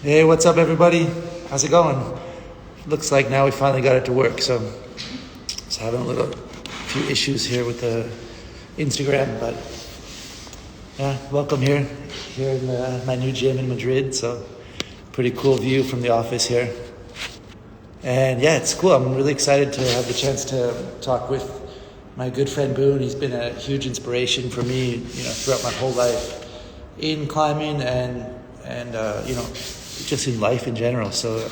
Hey, what's up, everybody? How's it going? Looks like now we finally got it to work. So, just having a few issues here with the Instagram, but yeah, welcome here in my new gym in Madrid. So, pretty cool view from the office here, and yeah, it's cool. I'm really excited to have the chance to talk with my good friend Boone. He's been a huge inspiration for me, throughout my whole life in climbing and just in life in general. So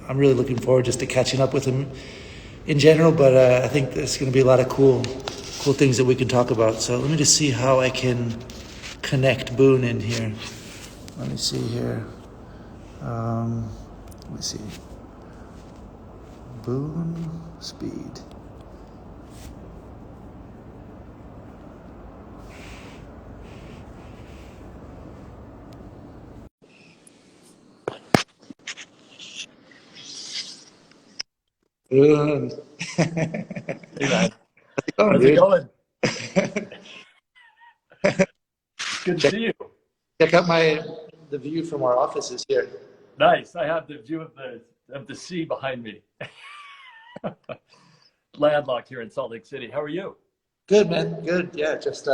I'm really looking forward just to catching up with him in general. But I think there's going to be a lot of cool things that we can talk about. So let me just see how I can connect Boone in here. Let me see here. Let me see. Boone speed. Boone. Hey man, How's how's it it going, going? dude? Good to check, see you. check out the view from our offices here. Nice. I have the view of the sea behind me. Landlocked here in Salt Lake City. How are you? Good, man. Good. Yeah, just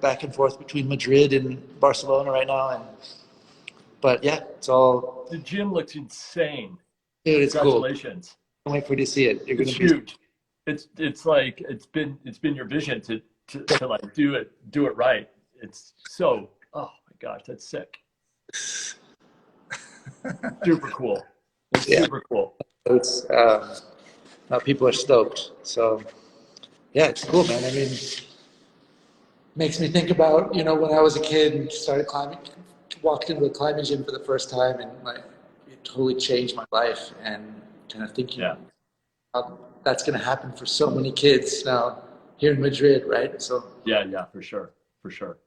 back and forth between Madrid and Barcelona right now, but yeah, it's all, The gym looks insane. dude. It's cool. Congratulations. Can't wait for you to see it. You're It's gonna be. huge. It's like it's been your vision to like do it right. It's so, oh my gosh, that's sick. Super cool. It's Yeah, super cool. it's now people are stoked. So yeah, it's cool, man. I mean, makes me think about when I was a kid and started climbing, walked into a climbing gym for the first time, and like it totally changed my life. And kind of thinking Yeah. how that's gonna happen for so many kids now here in Madrid, right? So Yeah, for sure. For sure.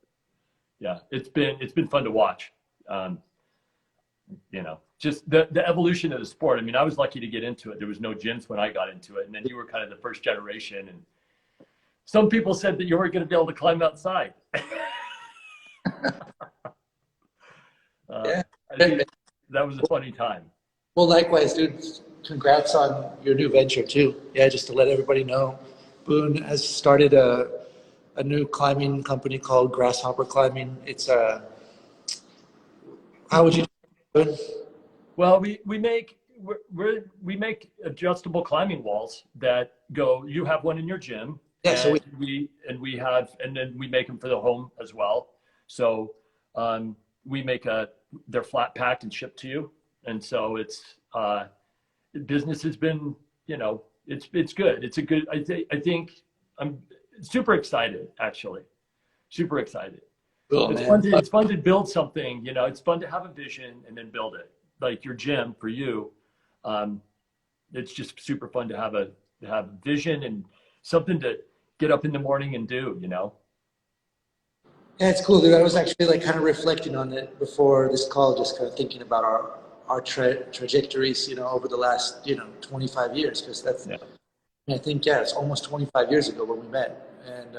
Yeah. It's been fun to watch. Um, just the evolution of the sport. I mean, I was lucky to get into it. There was no gyms when I got into it. And then you were kind of the first generation. And some people said that you weren't going to be able to climb outside. yeah. I think that was a funny time. Well, likewise, dude. Congrats on your new venture too. Yeah, just to let everybody know, Boone has started a new climbing company called Grasshopper Climbing. It's how would you do it? Well, we make adjustable climbing walls that go. You have one in your gym, Yeah, so and then we make them for the home as well. So we make they're flat packed and shipped to you, and so it's business has been, it's good. It's a good. I think I'm super excited, actually, super excited. cool, It's man. fun to build something. It's fun to have a vision and then build it. Like your gym for you, um, it's just super fun to have a vision and something to get up in the morning and do. Yeah, it's cool, dude. I was actually like kind of reflecting on it before this call, just kind of thinking about our trajectories, over the last 25 years, because Yeah, I think it's almost 25 years ago when we met, and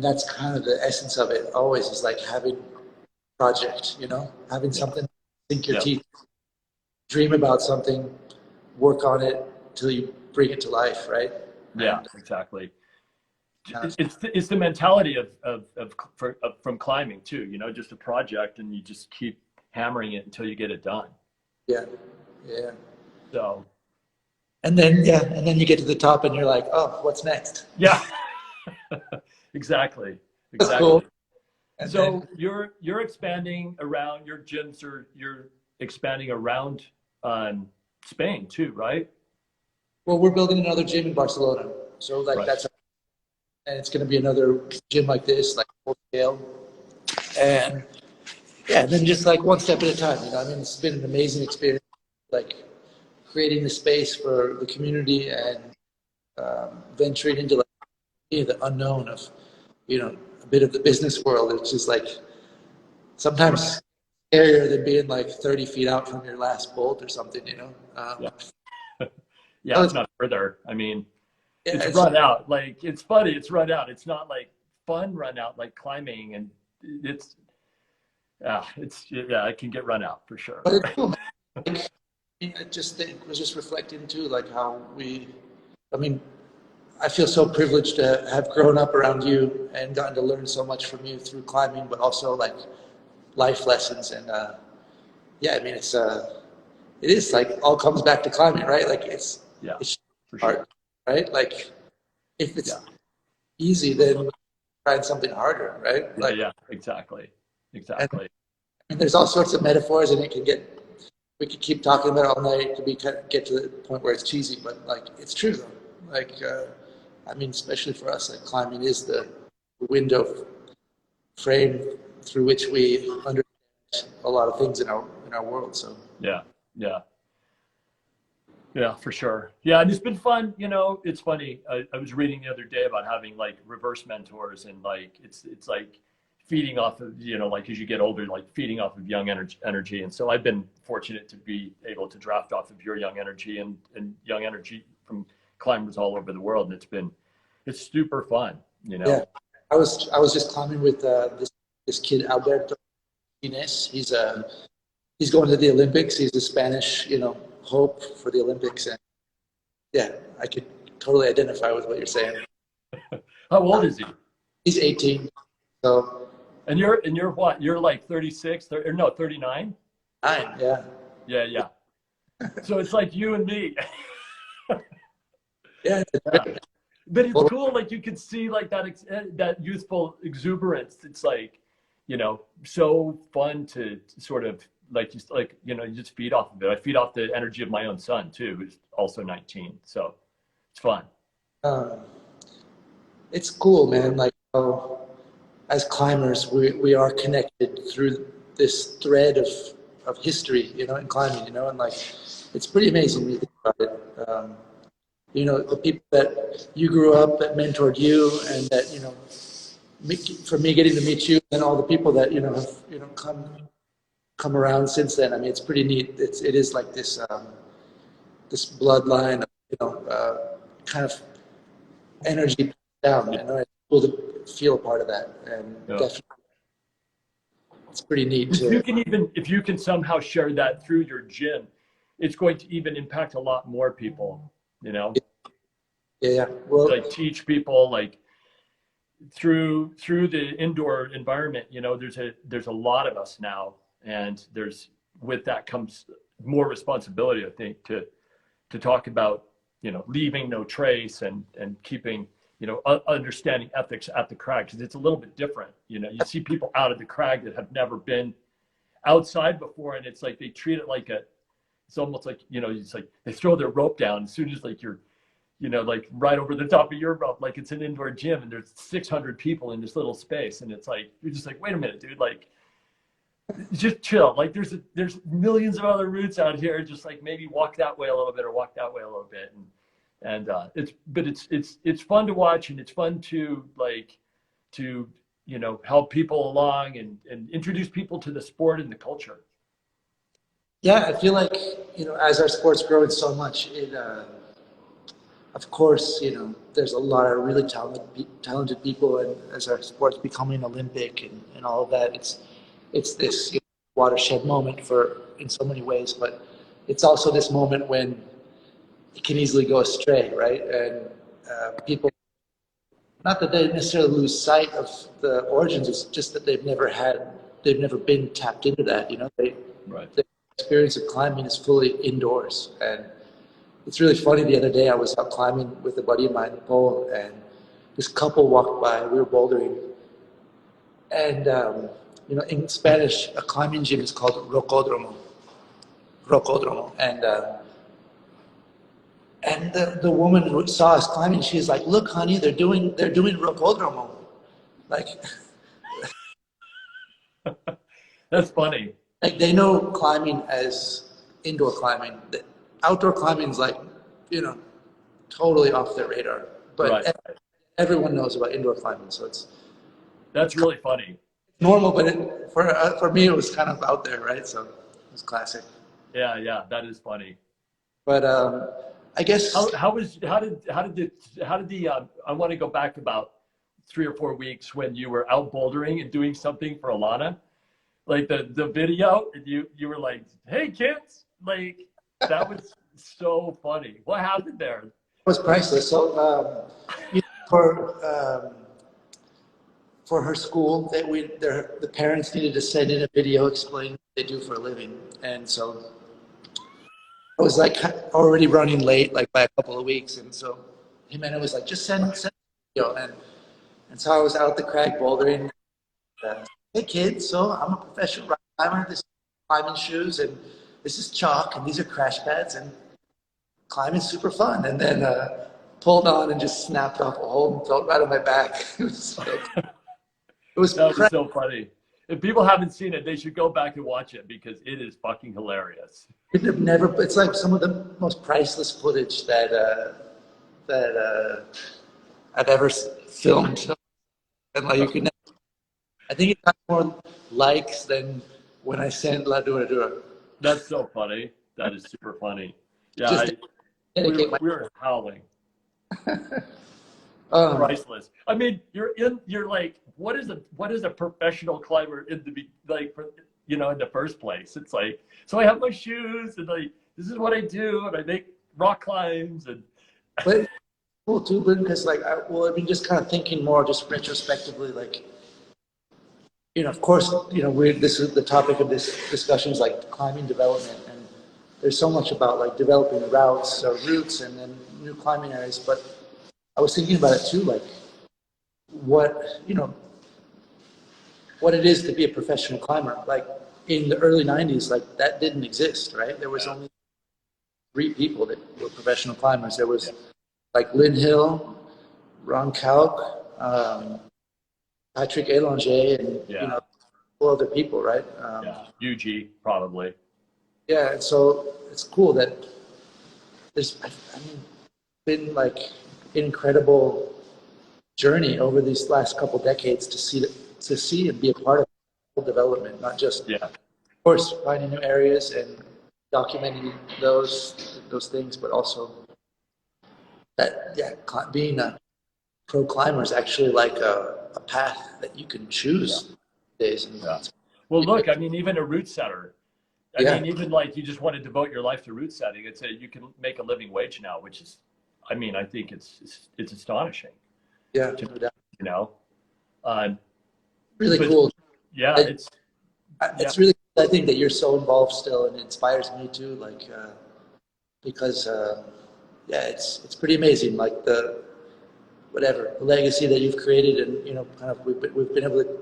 that's kind of the essence of it. Always is like having a project, having yeah, something, sink your yeah, teeth, dream about something, work on it till you bring it to life, right? yeah, And exactly. uh, It's the mentality from climbing too. Just a project, and you just keep hammering it until you get it done. yeah, yeah. So And then you get to the top, and you're like, oh, what's next? yeah, exactly, That's cool. exactly. And then, So you're expanding around your gyms, or you're expanding around Spain too, right? well, we're building another gym in Barcelona, so like Right. and it's going to be another gym like this, like full scale, and yeah, and then just like one step at a time. I mean, it's been an amazing experience, like creating the space for the community and venturing into like the unknown of, a bit of the business world. It's just like sometimes scarier than being like 30 feet out from your last bolt or something. Yeah. Yeah, So it's not further. I mean, yeah, it's it's run out. Like, it's funny. It's run out. It's not like fun run out like climbing, and it's Yeah, yeah, it can get run out for sure. But it's cool, man. Like, I just think, was just reflecting too, like how I mean, I feel so privileged to have grown up around you and gotten to learn so much from you through climbing, but also like life lessons. And yeah, I mean, it is like all comes back to climbing, right? Like Yeah, it's for sure. hard, right? Like if it's Yeah, easy, then find something harder, right? yeah, Like, yeah, exactly, and exactly. there's all sorts of metaphors, and we could keep talking about it all night. It could get to the point where it's cheesy, but like it's true though. Like, I mean, especially for us, like climbing is the window frame through which we understand a lot of things in our world. So Yeah, yeah. Yeah, for sure. Yeah, and it's been fun. You know, it's funny. I was reading the other day about having like reverse mentors, and like it's like feeding off of, you know, like as you get older, like feeding off of young energy. And so I've been fortunate to be able to draft off of your young energy and young energy from climbers all over the world, and it's super fun. You yeah, know. I was just climbing with this kid Alberto Ines. He's going to the Olympics. He's a Spanish, hope for the Olympics. And yeah, I could totally identify with what you're saying. How old is he? He's 18, so And you're what? You're like 36, 30, or no, 39? 9, yeah. Yeah, yeah. So it's like you and me. Yeah, Yeah. But it's well, cool, like you can see like that youthful exuberance. It's like, so fun to sort of like just like, you just feed off of it. I feed off the energy of my own son too, who's also 19. So it's fun. um, it's cool, man. Like, as climbers, we are connected through this thread of history, in climbing, and like, it's pretty amazing when you think about it. The people that you grew up that mentored you, and that, for me getting to meet you, and all the people that, have, come around since then. I mean, it's pretty neat. It is like this bloodline of, kind of energy down. It's cool to feel a part of that, and Yeah. definitely it's pretty neat If to. you can even, if you can somehow share that through your gym, it's going to even impact a lot more people, Yeah, yeah. Well, like teach people like through the indoor environment. There's a lot of us now, and with that comes more responsibility, I think, to talk about, leaving no trace and keeping, understanding ethics at the crag, because it's a little bit different. You see people out of the crag that have never been outside before, and it's like they treat it like it's almost like, it's like they throw their rope down as soon as like you're, like right over the top of your rope, like it's an indoor gym and there's 600 people in this little space. And it's like, you're just like, wait a minute, dude, like just chill. Like there's millions of other routes out here. Just like maybe walk that way a little bit or walk that way a little bit. And it's fun to watch, and it's fun to help people along and introduce people to the sport and the culture. yeah, I feel like, as our sport's growing so much, of course, there's a lot of really talented people, and as our sport's becoming Olympic and all of that, it's this, watershed moment in so many ways, but it's also this moment when it can easily go astray, right? And people, not that they necessarily lose sight of the origins, it's just that they've never been tapped into that. Right. The experience of climbing is fully indoors, and it's really funny. The other day I was out climbing with a buddy of mine, Paul, and this couple walked by. We were bouldering, and in Spanish, a climbing gym is called rocódromo. Rocódromo, and the woman who saw us climbing, she's like, "Look, honey, they're doing rocódromo." Like, That's funny. like they know climbing as indoor climbing. The outdoor climbing is like, totally off their radar. Right. But everyone knows about indoor climbing, so it's That's really funny. normal. But for me, it was kind of out there, right? So it was classic. Yeah. Yeah. That is funny. But I guess I want to go back about 3 or 4 weeks when you were out bouldering and doing something for Alana. like the video, and you were like, "Hey kids," like that was so funny. What happened there? was priceless. So, you know, for her school, the parents needed to send in a video explaining what they do for a living, and so I was like already running late, like by a couple of weeks, and so Jimena was like, just send a video, and so I was out at the crag bouldering. Hey kids, so I'm a professional rock climber. This is climbing shoes, and this is chalk, and these are crash pads, and climbing's super fun. And then pulled on and just snapped off a hole and felt right on my back. It was That was so funny. If people haven't seen it, they should go back and watch it because it is fucking hilarious. It's like some of the most priceless footage that I've ever filmed. And like you can, I think it got more likes than when I sent La Dura Dura. That's so funny. That is super funny. Yeah, Just we were howling. Priceless. I mean, you're like, what is a professional climber in in the first place? It's like, so I have my shoes and like, this is what I do, and I make rock climbs and. But it's cool too, because like, just kind of thinking more, just retrospectively, like, of course, this is the topic of this discussion is like climbing development, and there's so much about like developing routes and then new climbing areas, but I was thinking about it too, like what it is to be a professional climber. Like in the early 90s, like that didn't exist, right? There was only 3 people that were professional climbers. There was like Lynn Hill, Ron Kauk, Patrick Elanger, and 4 other people, right? UG probably. Yeah, and so it's cool that there's been like an incredible journey over these last couple decades to see and be a part of whole development, not just of course finding new areas and documenting those things, but also that being a pro climber is actually like a path that you can choose days. And well, look, I mean, even a route setter. I mean, even like you just want to devote your life to route setting. You can make a living wage now, which is, I mean, I think it's astonishing. Yeah, really cool. Yeah, it's really cool. I think that you're so involved still, and it inspires me too. Like because it's pretty amazing. Like the legacy that you've created, and kind of we've been able to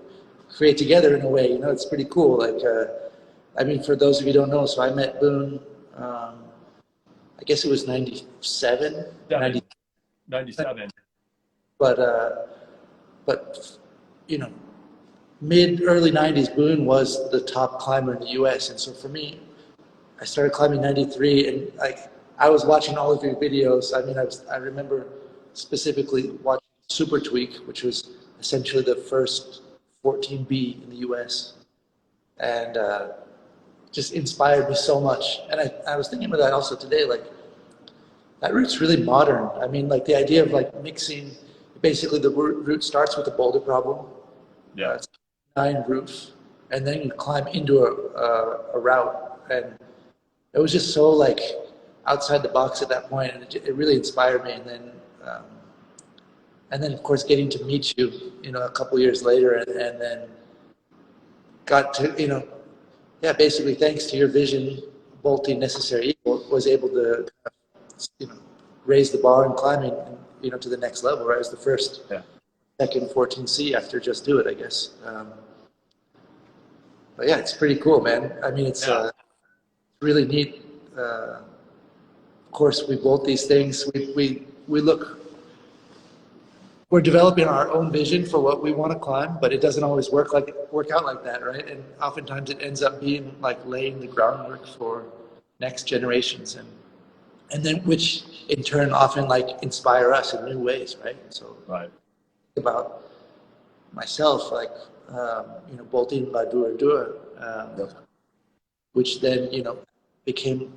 create together in a way. It's pretty cool. Like I mean, for those of you who don't know, so I met Boone. I guess it was 97. 97. But early 90s, Boone was the top climber in the U.S. And so for me, I started climbing 93, and like I was watching all of your videos. I mean, I remember specifically watching Super Tweak, which was essentially the first 14B in the U.S. and just inspired me so much. And I was thinking about that also today, like that route's really modern. I mean, like the idea of like mixing, basically the route starts with a boulder problem. Yeah. It's 9 roof, and then you climb into a route. And it was just so like outside the box at that point, and it really inspired me. And then of course getting to meet you, a couple years later, and then got to, basically thanks to your vision, bolting necessary evil, was able to, raise the bar in climbing, to the next level, right? As the first, second 14C after Just Do It, I guess. But yeah, it's pretty cool, man. I mean, it's really neat. Of course, we bolt these things. We're developing our own vision for what we want to climb, but it doesn't always work out like that, right? And oftentimes it ends up being like laying the groundwork for next generations, and then which in turn often like inspire us in new ways, right? So about myself, like bolting La Dura Dura, which then became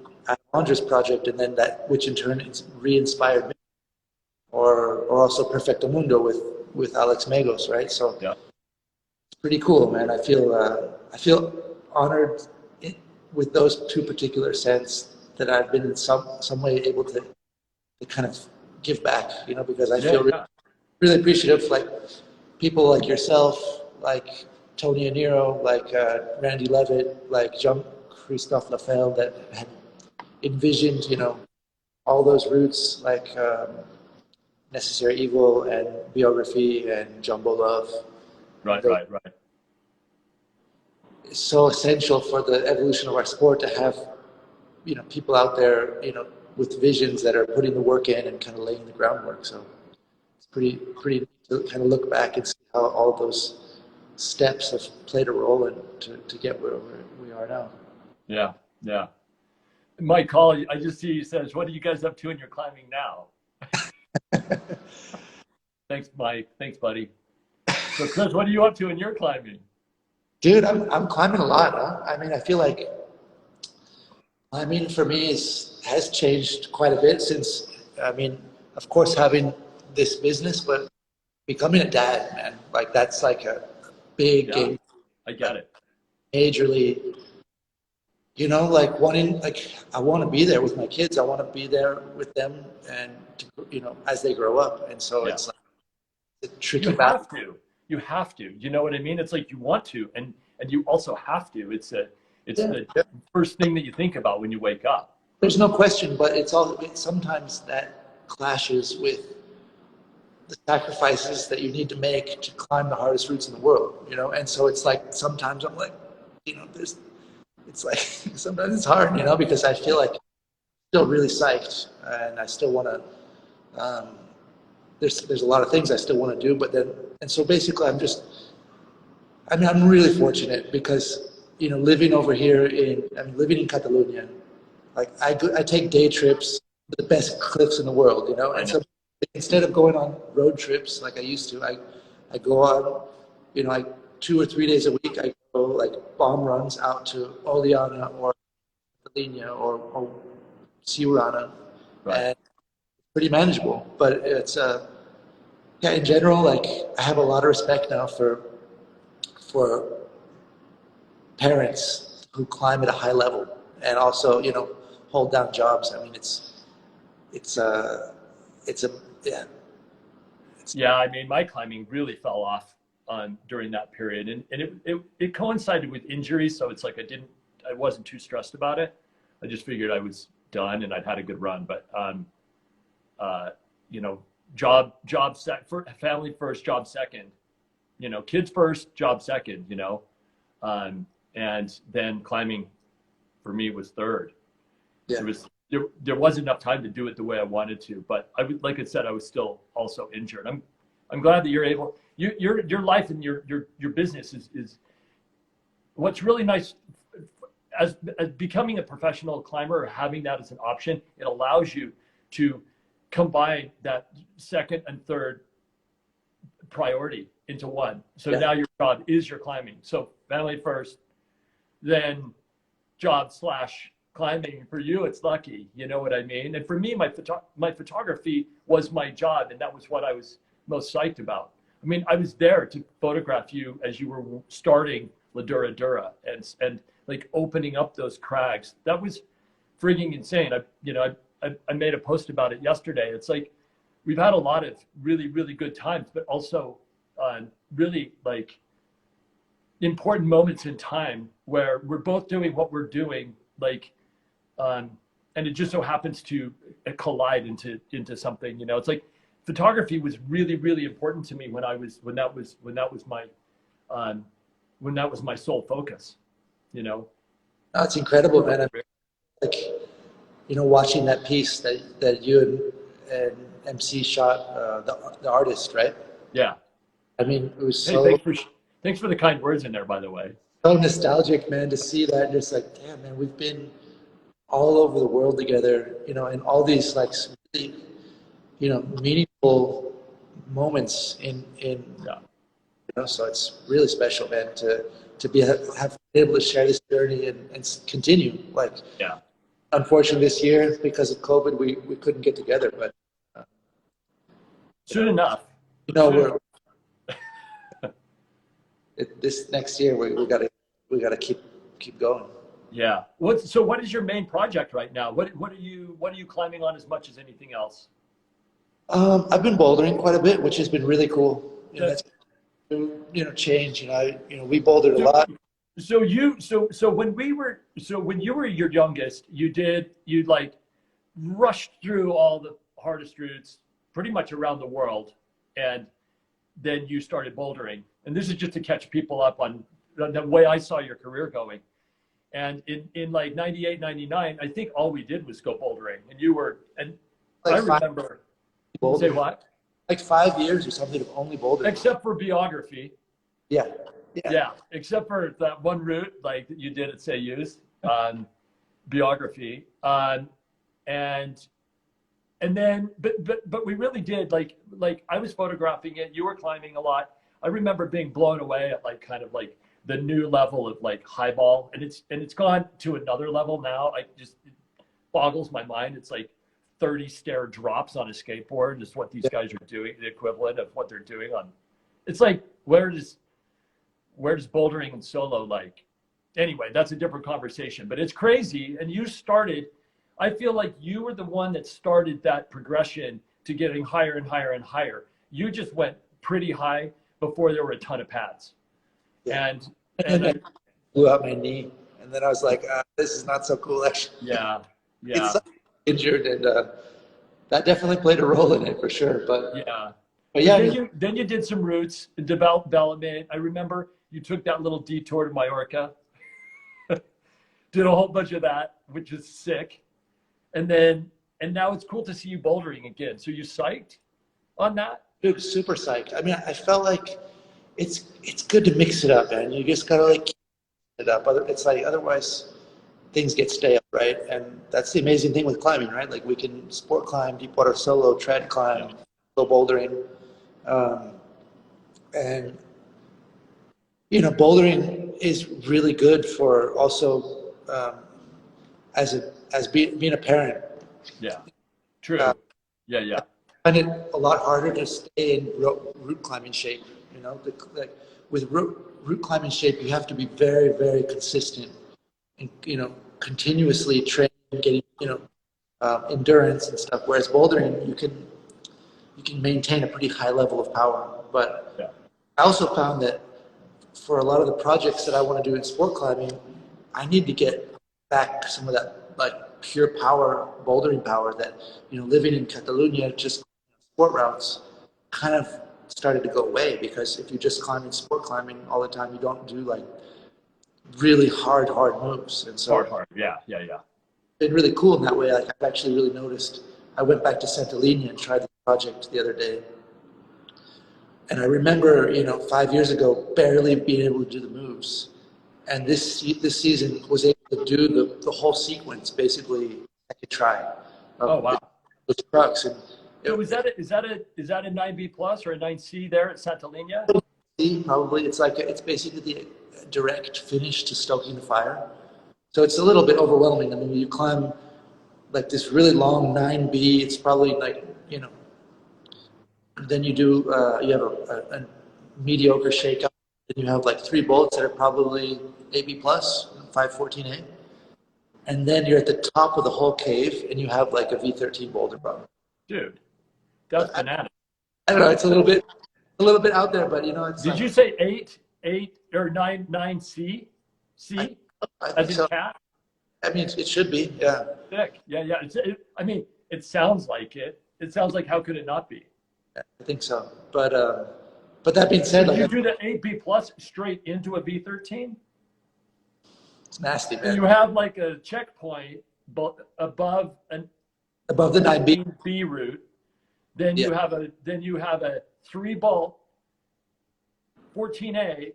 Andre's project, and then that which in turn re-inspired me. Or also Perfecto Mundo with Alex Megos, right? So it's pretty cool, man. I feel I feel honored with those two particular sets that I've been in some way able to kind of give back, because I feel really appreciative, like people like yourself, like Tony Aniro, like Randy Levitt, like Jean-Christophe Lafelle that had envisioned, all those roots, like Necessary Evil and Biography and Jumbo Love. Right. It's so essential for the evolution of our sport to have, people out there, with visions that are putting the work in and kind of laying the groundwork. So it's pretty neat to kind of look back and see how all those steps have played a role in to get where we are now. Yeah. Mike Hall, I just see he says, "What are you guys up to in your climbing now?" Thanks, Mike. Thanks, buddy. So, Chris, what are you up to in your climbing? Dude, I'm climbing a lot. Huh? I mean, I feel like climbing for me has changed quite a bit since, of course, having this business, but becoming a dad, man. Like that's like a big game. I get it. Majorly, like I want to be there with my kids. I want to be there with them, and as they grow up. And so it's like a tricky balance. You have to. You know what I mean? It's like you want to, and you also have to. It's the first thing that you think about when you wake up. There's no question, but sometimes that clashes with the sacrifices that you need to make to climb the hardest routes in the world. And so it's like sometimes I'm like, it's like sometimes it's hard, because I feel like I'm still really psyched, and I still want to. There's a lot of things I still want to do, and so basically I'm really fortunate because, living over here living in Catalonia, like I take day trips to the best cliffs in the world, and so instead of going on road trips like I used to, I go on, like 2 or 3 days a week, I go like bomb runs out to Oliana or Catalonia or Siurana, and pretty manageable, but it's in general, like I have a lot of respect now for parents who climb at a high level and also hold down jobs. I mean, I mean, my climbing really fell off during that period, and it coincided with injuries, so it's like I wasn't too stressed about it. I just figured I was done and I'd had a good run, but job family first, job second, kids first, job second, and then climbing for me was third. There wasn't enough time to do it the way I wanted to, but like I said, I was still also injured. I'm glad that you're able, your life and your business is what's really nice. As becoming a professional climber or having that as an option, it allows you to combine that second and third priority into one. So now your job is your climbing. So family first, then job / climbing. For you, it's lucky. You know what I mean? And for me, my photography was my job, and that was what I was most psyched about. I mean, I was there to photograph you as you were starting La Dura Dura and like opening up those crags. That was frigging insane. I made a post about it yesterday. It's like we've had a lot of really, really good times, but also really like important moments in time where we're both doing what we're doing, like, and it just so happens to collide into something. It's like photography was really, really important to me when that was my sole focus. That's incredible, man. I mean, like, watching that piece that you and MC shot, the artist, right? Yeah. I mean, it was thanks for the kind words in there, by the way. So nostalgic, man, to see that. And just like, damn, man, we've been all over the world together, and all these like really, meaningful moments in so it's really special, man, to have been able to share this journey and continue. Like, unfortunately, this year because of COVID, we couldn't get together, but soon enough. This next year we got to. we got to keep going. Yeah. What is your main project right now? What are you climbing on as much as anything else? I've been bouldering quite a bit, which has been really cool. That's, That's change. We bouldered a lot. so when you were your youngest, you like rushed through all the hardest routes pretty much around the world, and then you started bouldering. And this is just to catch people up on the way I saw your career going. And in like 98, 99, I think all we did was go bouldering. And you were, and Like I remember, say what? Like 5 years or something of only bouldering. Except for biography. Yeah. Yeah. Except for that one route, like you did at Sayus on biography. And then, but we really did like I was photographing it. You were climbing a lot. I remember being blown away at like kind of like the new level of like highball, and it's gone to another level now. It boggles my mind. It's like 30 stair drops on a skateboard is what these guys are doing, the equivalent of what they're doing on. It's like where does bouldering and solo like? Anyway, that's a different conversation. But it's crazy, and you started. I feel like you were the one that started that progression to getting higher and higher and higher. You just went pretty high before there were a ton of pads. Yeah. And I blew out my knee, and then I was like, this is not so cool, actually. Yeah. It's injured, and that definitely played a role in it for sure. But yeah. Then you did some routes, development. I remember you took that little detour to Mallorca, did a whole bunch of that, which is sick. And now it's cool to see you bouldering again. So you psyched on that? Dude, super psyched. I mean, I felt like it's good to mix it up, man. You just gotta like keep it up. It's like otherwise things get stale, right? And that's the amazing thing with climbing, right? Like we can sport climb, deep water solo, tread climb, slow bouldering, and bouldering is really good for also being a parent. Yeah, true. Yeah. I find it a lot harder to stay in route climbing shape. With route climbing shape, you have to be very, very consistent and continuously train, getting endurance and stuff. Whereas bouldering, you can maintain a pretty high level of power. But I also found that for a lot of the projects that I want to do in sport climbing, I need to get back some of that like pure power, bouldering power that living in Catalonia, just sport routes kind of started to go away, because if you're just sport climbing all the time, you don't do like really hard moves. And so hard. Yeah. It's been really cool in that way. Like I've actually really noticed. I went back to Sant'Elia and tried the project the other day. And I remember, 5 years ago, barely being able to do the moves. And this season was able to do the whole sequence basically second try. Oh wow! Those trucks. And so is that a 9B plus or a 9C there at Sant'Elia? Probably. It's basically the direct finish to stoking the fire. So it's a little bit overwhelming. I mean, you climb like this really long 9B. It's probably like Then you do you have a mediocre shakeout. Then you have like 3 bolts that are probably 8B plus, 514A. And then you're at the top of the whole cave, and you have like a V13 boulder run. Dude, that's bananas. I don't know. It's a little bit out there, but it's. Did you say 8 or 9C? C? I As in so. cat? I mean, it should be, yeah. Sick. Yeah. It sounds like it. It sounds like, how could it not be? I think so. But that being said, you do the 8B plus straight into a V13? It's nasty, man. And you have like a checkpoint above the 9B route. Then you have a 3 bolt 14A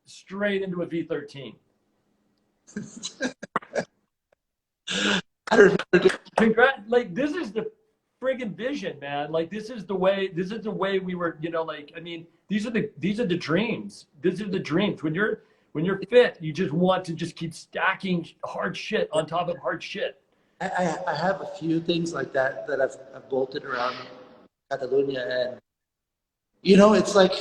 straight into a V13. I remember. Congrats! Like this is the friggin' vision, man. Like this is the way we were. These are the dreams. These are the dreams. When you're fit, you just want to just keep stacking hard shit on top of hard shit. I have a few things like that I've bolted around Catalonia, and it's like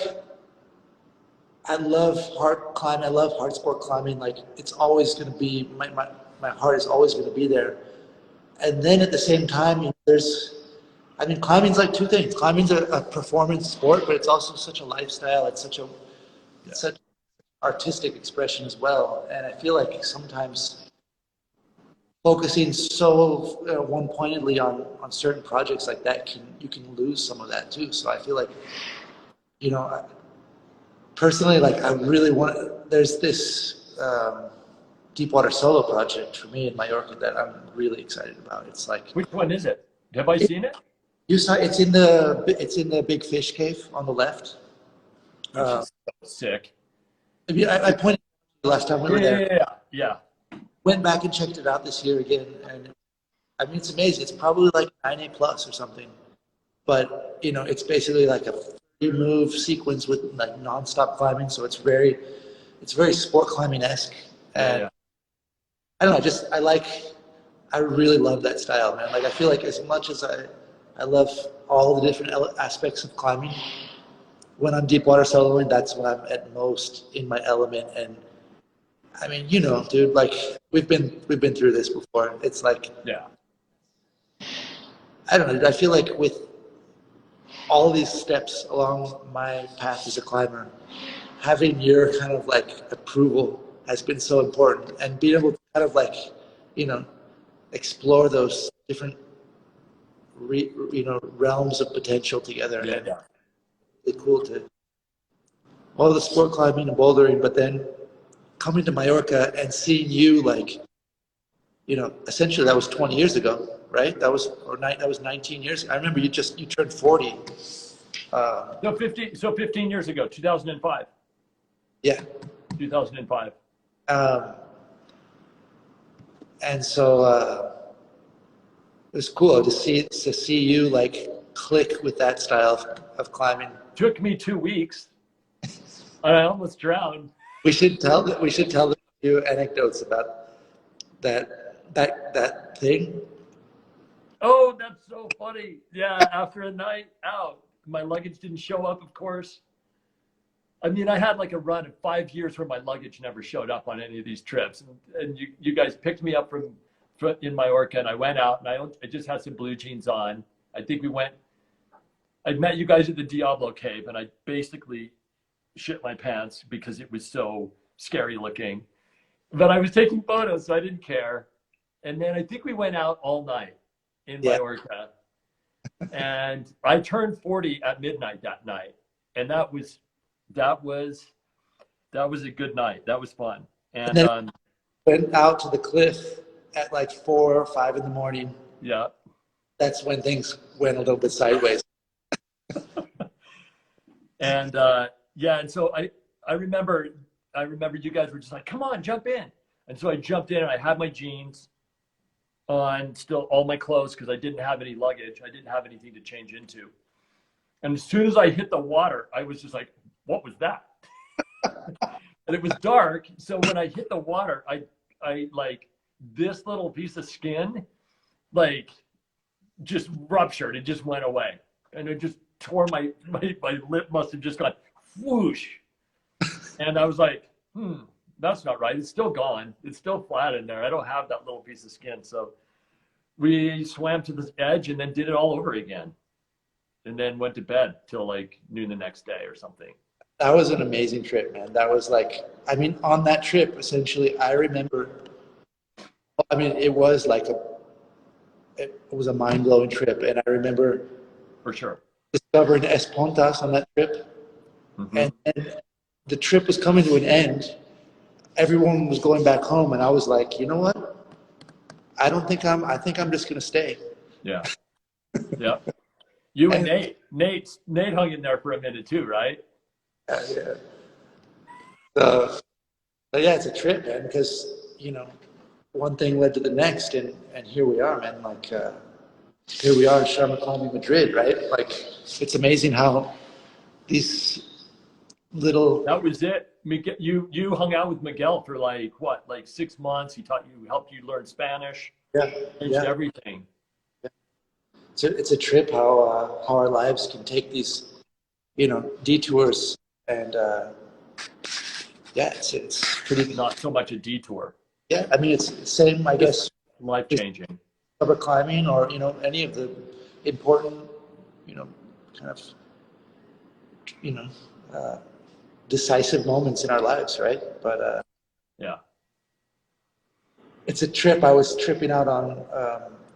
I love hard climbing. I love hard sport climbing. Like it's always going to be my heart is always going to be there. And then at the same time, I mean, climbing's like two things. Climbing's a performance sport, but it's also such a lifestyle. It's such artistic expression as well. And I feel like sometimes focusing so one pointedly on certain projects like that you can lose some of that too. So I feel like personally, like I really want. There's this deepwater solo project for me in Mallorca that I'm really excited about. It's like Which one is it? Have I seen it? it's in the Big Fish Cave on the left. Which is so sick. I pointed out last time we were there. Yeah. Went back and checked it out this year again, and I mean it's amazing. It's probably like 9A plus or something, but it's basically like a 30-move sequence with like nonstop climbing. So it's very sport climbing-esque, and Yeah. I don't know. I really love that style, man. Like I feel like as much as I love all the different aspects of climbing, when I'm deep water soloing, that's when I'm at most in my element. And I mean, dude, like we've been through this before. It's like, Yeah. I don't know, dude, I feel like with all these steps along my path as a climber, having your kind of like approval has been so important, and being able to kind of like, explore those different, realms of potential together. Yeah. And it's cool to all the sport climbing and bouldering, but then coming to Mallorca and seeing you like, essentially that was 20 years ago, right? That was 19 years. I remember you turned 40. So 15 years ago, 2005. Yeah. 2005. And so it was cool to see you like click with that style of climbing. Took me 2 weeks. I almost drowned. We should tell them a few anecdotes about that thing. Oh, that's so funny. Yeah, after a night out, my luggage didn't show up, of course. I mean, I had like a run of 5 years where my luggage never showed up on any of these trips. And you guys picked me up from in Mallorca, and I went out, and I just had some blue jeans on. I met you guys at the Diablo Cave, and I basically shit my pants because it was so scary looking. But I was taking photos, so I didn't care. And then I think we went out all night in Mallorca. And I turned 40 at midnight that night. And that was a good night. That was fun. And then went out to the cliff at like 4 or 5 in the morning. Yeah. That's when things went a little bit sideways. And and so I remember you guys were just like, come on, jump in. And so I jumped in, and I had my jeans on, still all my clothes, because I didn't have any luggage. I didn't have anything to change into. And as soon as I hit the water, I was just like, what was that? And it was dark. So when I hit the water, I like this little piece of skin, like just ruptured. It just went away. And it just tore my lip must have just gone whoosh. And I was like, that's not right. It's still gone. It's still flat in there. I don't have that little piece of skin. So we swam to the edge and then did it all over again. And then went to bed till like noon the next day or something. That was an amazing trip, man. That was like, I mean, on that trip, essentially, I remember, I mean, it was a mind-blowing trip. And I remember For sure discovering Espontas on that trip. Mm-hmm. And the trip was coming to an end. Everyone was going back home, and I was like, you know what? I think I'm just gonna stay. Yeah. Yeah. You and Nate hung in there for a minute too, right? Yeah. So yeah, it's a trip, man, because one thing led to the next, and here we are, man. Like here we are in Sharma climbing Madrid, right? Like it's amazing how these little. That was it. You hung out with Miguel for like 6 months. He helped you learn Spanish. Yeah. Everything. Yeah. It's a trip how our lives can take these, detours, and yeah, it's pretty. Not so much a detour. Yeah, I mean it's the same, I guess, Life changing. cover climbing or any of the important kind of you know uh, decisive moments in our lives, right? But Yeah. it's a trip. I was tripping out on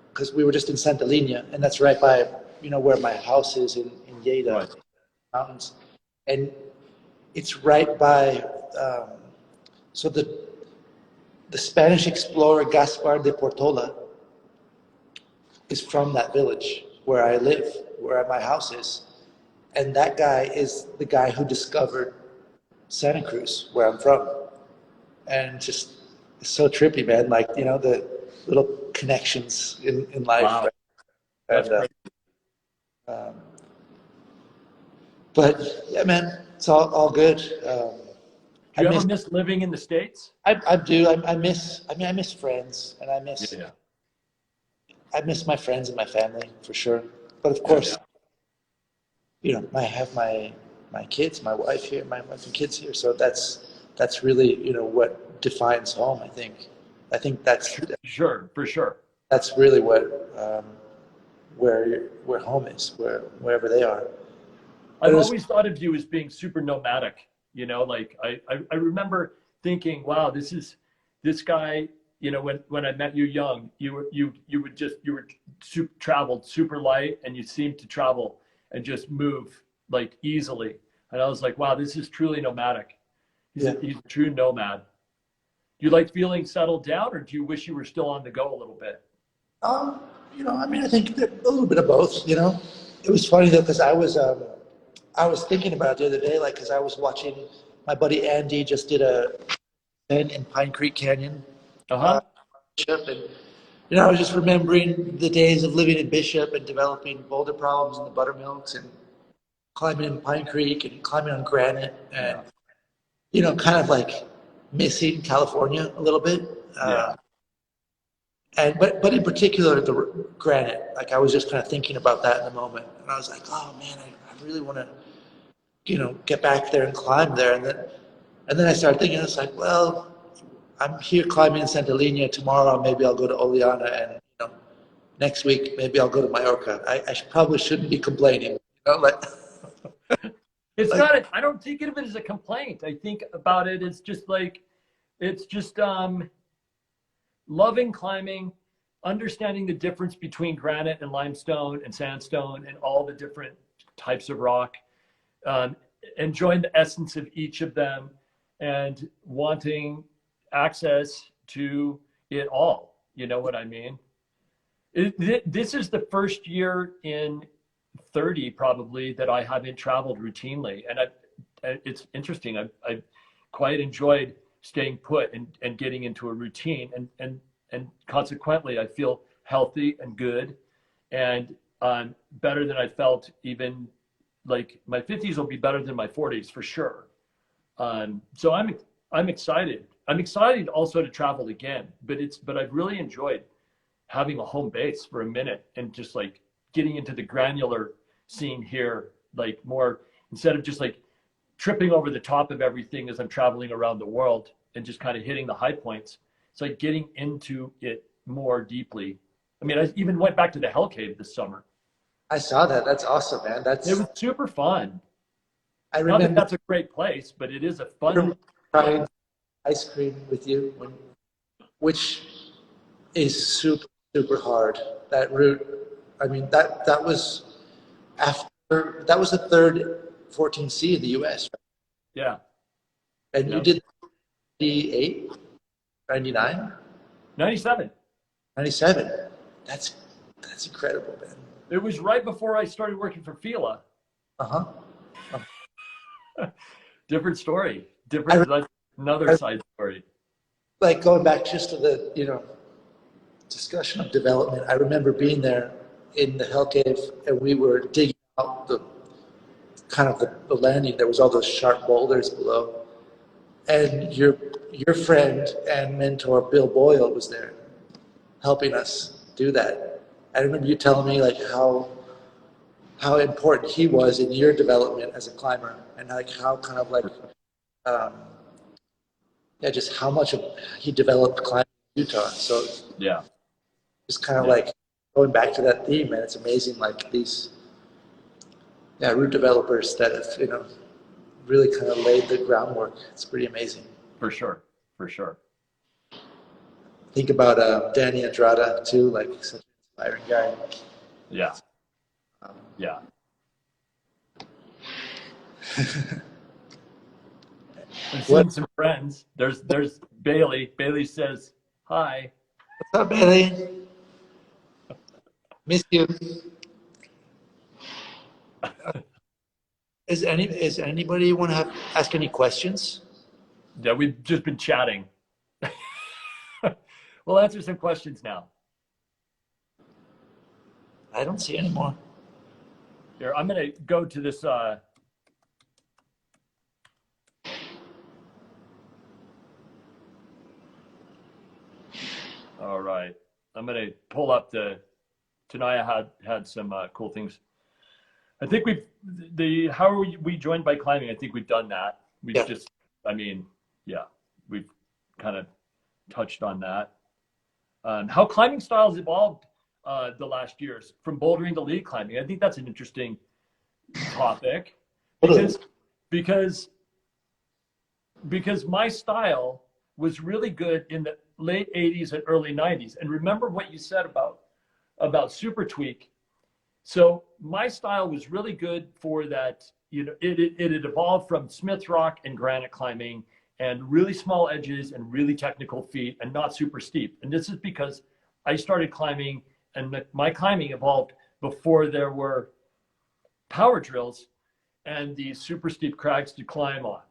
because we were just in Santa Lina, and that's right by where my house is in Lleida Right. mountains, and it's right by so the Spanish explorer Gaspar de Portola is from that village where I live, where my house is. And that guy is the guy who discovered Santa Cruz, where I'm from. And just it's so trippy, man. Like, the little connections in life. Wow. Right? That's And, great. um, but yeah, man, it's all good. Do you ever miss living in the States? I do. I miss friends, and Yeah. I miss my friends and my family for sure. But of course, I have my kids, my wife here, my wife and kids here. So that's really what defines home. I think that's Sure, for sure. that's really what where home is, wherever they are. I've always thought of you as being super nomadic. Like I remember thinking, wow, this guy. When I met you young, you were traveled super light, and you seemed to travel and just move like easily. And I was like, wow, this is truly nomadic. He's a true nomad. Do you like feeling settled down, or do you wish you were still on the go a little bit? I think a little bit of both. It was funny though because I was thinking about it the other day, like because I was watching my buddy Andy just did a event in Pine Creek Canyon. Bishop, and I was just remembering the days of living in Bishop and developing boulder problems in the buttermilks and climbing in Pine Creek and climbing on granite and kind of like missing California a little bit. But in particular the granite, like I was just kind of thinking about that in the moment, and I was like, oh man, I really want to get back there and climb there, and then I started thinking, it's like, well, I'm here climbing in Santa Lina. Tomorrow, maybe I'll go to Oleana, and next week maybe I'll go to Mallorca. I probably shouldn't be complaining, like It's not. I don't think of it as a complaint. I think about it as just like it's just loving climbing, understanding the difference between granite and limestone and sandstone and all the different types of rock, enjoying the essence of each of them, and wanting access to it all. You know what I mean? This is the first year in 30 probably that I haven't traveled routinely, and it's interesting. I quite enjoyed staying put and getting into a routine, and consequently I feel healthy and good, and better than I felt. Even like my 50s will be better than my 40s for sure. So I'm excited. I'm excited also to travel again, but I've really enjoyed having a home base for a minute and just like getting into the granular scene here, like more, instead of just like tripping over the top of everything as I'm traveling around the world and just kind of hitting the high points. It's like getting into it more deeply. I mean, I even went back to the Hell Cave this summer. I saw that. That's awesome, man. It was super fun. I Not that remember that's a great place, but it is a fun. trying ice cream with you, which is super hard. That route. I mean, that was after that was the third 14C in the U.S. Right? Yeah. And you did 98, 99, 97. 97. That's incredible, man. It was right before I started working for Fila. Different story. That's another side story. Like going back just to the discussion of development, I remember being there in the Hell Cave, and we were digging out the landing. There was all those sharp boulders below, and your friend and mentor Bill Boyle was there, helping us do that. I remember you telling me like how important he was in your development as a climber, and like how kind of like um, yeah, just how much he developed climbing in Utah. So Yeah. just kind of Yeah. like going back to that theme, and it's amazing, like these, yeah, route developers that have, really kind of laid the groundwork. It's pretty amazing. For sure. For sure. Think about Danny Andrada too, like such an inspiring guy. Yeah. Um, Yeah. I'm what? seeing some friends. There's Bailey. Bailey says hi. What's up, Bailey? Miss you. Is anybody want to ask any questions? Yeah, we've just been chatting. We'll answer some questions now. I don't see any more. Here, I'm gonna go to this. All right, I'm gonna pull up the. Tanaya had some cool things. I think how are we joined by climbing? I think we've done that. We've Yeah. just, I mean, yeah, we've kind of touched on that. How climbing styles evolved the last years from bouldering to lead climbing. I think that's an interesting topic because my style was really good in the late 80s and early 90s. And remember what you said about super tweak. So my style was really good for that. It had evolved from Smith rock and granite climbing and really small edges and really technical feet and not super steep. And this is because I started climbing and my climbing evolved before there were power drills and these super steep crags to climb on.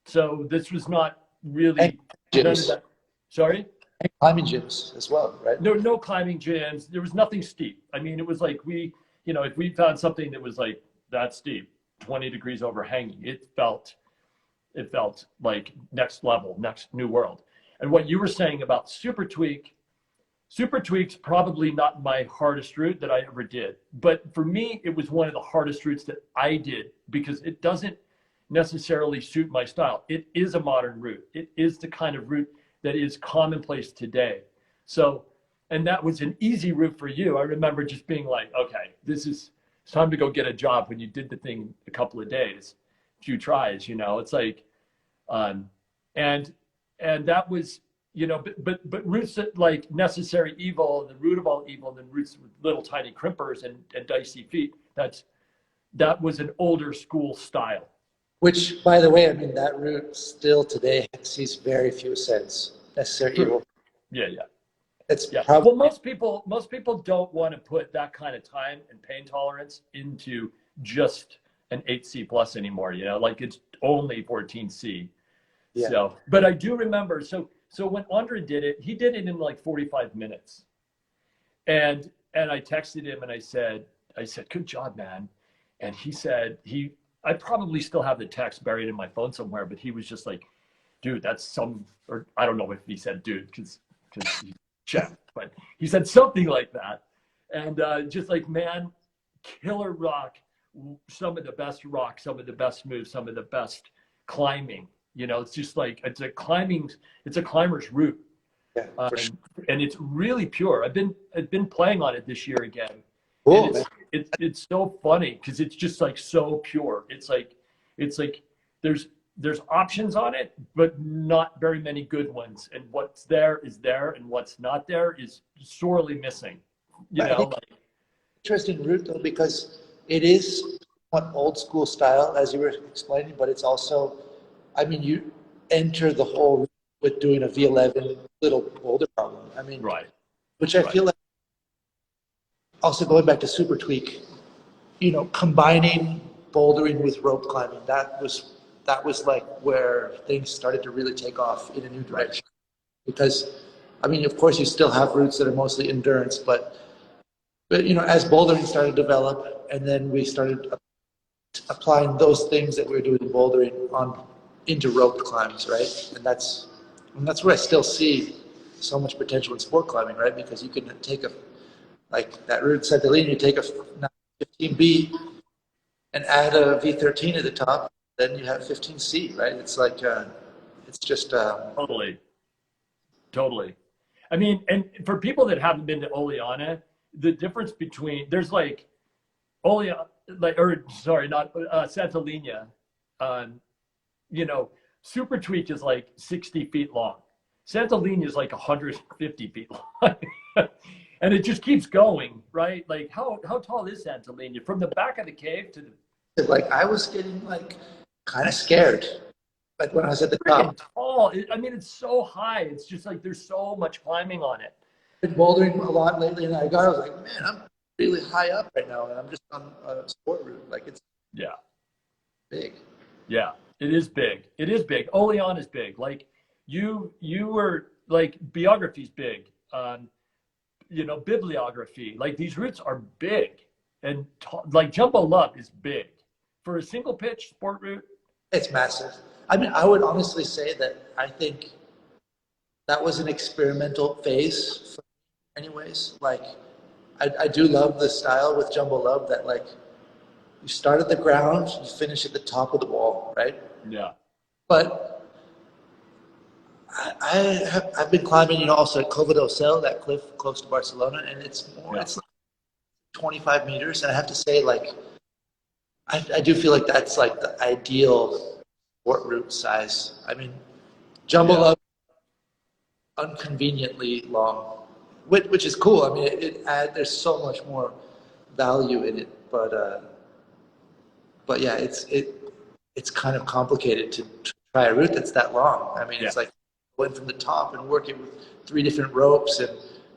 So this was not really none of that. Sorry? And climbing gyms as well, right? No climbing gyms. There was nothing steep. I mean, it was like if we found something that was like that steep, 20 degrees overhanging, it felt like next level, next new world. And what you were saying about super tweak's probably not my hardest route that I ever did. But for me, it was one of the hardest routes that I did because it doesn't necessarily suit my style. It is a modern route. It is the kind of route that is commonplace today. So, and that was an easy route for you. I remember just being like, okay, it's time to go get a job when you did the thing in a couple of days, a few tries, it's like, and that was, but routes that like necessary evil, the root of all evil, and then routes with little tiny crimpers and dicey feet. That was an older school style. Which, by the way, I mean, that route still today sees very few ascents. Necessary evil. Yeah. It's well, most people don't want to put that kind of time and pain tolerance into just an 8C plus anymore. Like it's only 14C. Yeah. So, but I do remember. So when Andre did it, he did it in like 45 minutes, and I texted him and I said, good job, man. And he said I probably still have the text buried in my phone somewhere, but he was just like, dude, that's or I don't know if he said dude because he checked, but he said something like that. And just like, man, killer rock, some of the best rock, some of the best moves, some of the best climbing. It's just like, it's a climber's route. Yeah, sure. And it's really pure. I've been playing on it this year again. Cool. It's so funny because it's just like so pure. It's like there's options on it, but not very many good ones. And what's there is there, and what's not there is sorely missing. Interesting route though, because it is one old school style, as you were explaining, but it's also, I mean, you enter the whole route with doing a V11 little boulder problem. I mean, right. Which I feel like, also going back to super tweak, combining bouldering with rope climbing, that was like where things started to really take off in a new direction. Because, I mean, of course you still have routes that are mostly endurance, but as bouldering started to develop, and then we started applying those things that we were doing in bouldering into rope climbs, right? And that's where I still see so much potential in sport climbing, right? Because you can take like that route Santorini, you take a 15B and add a V13 at the top, then you have 15C, right? It's like, it's just, Totally. Totally. I mean, and for people that haven't been to Oleana, the difference between there's like Oleana, like, or sorry, not Santolina. You know, Super Tweak is like 60 feet long. Santolina is like 150 feet long. And it just keeps going, right? Like how tall is Santolina? From the back of the cave to the like, I was getting like kind of scared, like when I was at the freaking top. tall. I mean, it's so high. It's just like there's so much climbing on it. Been bouldering a lot lately, and I was like, man, I'm really high up right now, and I'm just on a sport route. Like, it's Yeah. big. Yeah. It is big. It is big. Olean is big. Like you were like biography's big. You know, bibliography. Like these routes are big, and like Jumbo Love is big for a single pitch sport route. It's massive. I mean, I would honestly say that I think that was an experimental phase for me anyways. Like, I do love the style with Jumbo Love that, like, you start at the ground, you finish at the top of the wall, right? Yeah. But I've been climbing, you know, also at Cova del Cel, that cliff close to Barcelona, and it's more, Yeah. it's like 25 meters. And I have to say, like, I do feel like that's like the ideal sport route size. I mean, Jumbo Love, unconveniently long, which is cool. I mean, there's so much more value in it, but yeah, it's kind of complicated to try a route that's that long. I mean, it's like going from the top and working with 3 different ropes, and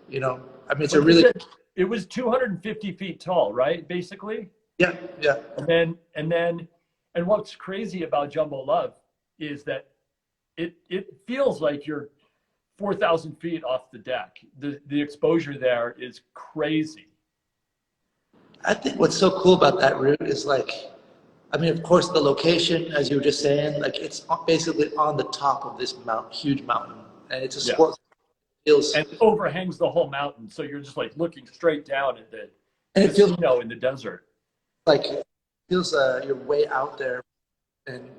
you know, I mean, it's a really. It was 250 feet tall, right? Basically. Yeah. And what's crazy about Jumbo Love is that it feels like you're 4,000 feet off the deck. The exposure there is crazy. I think what's so cool about that route is, like, I mean, of course, the location, as you were just saying, like, it's basically on the top of this huge mountain, and it's a sport. And it overhangs the whole mountain, so you're just like looking straight down at the casino in the desert. Like, it feels you're way out there, and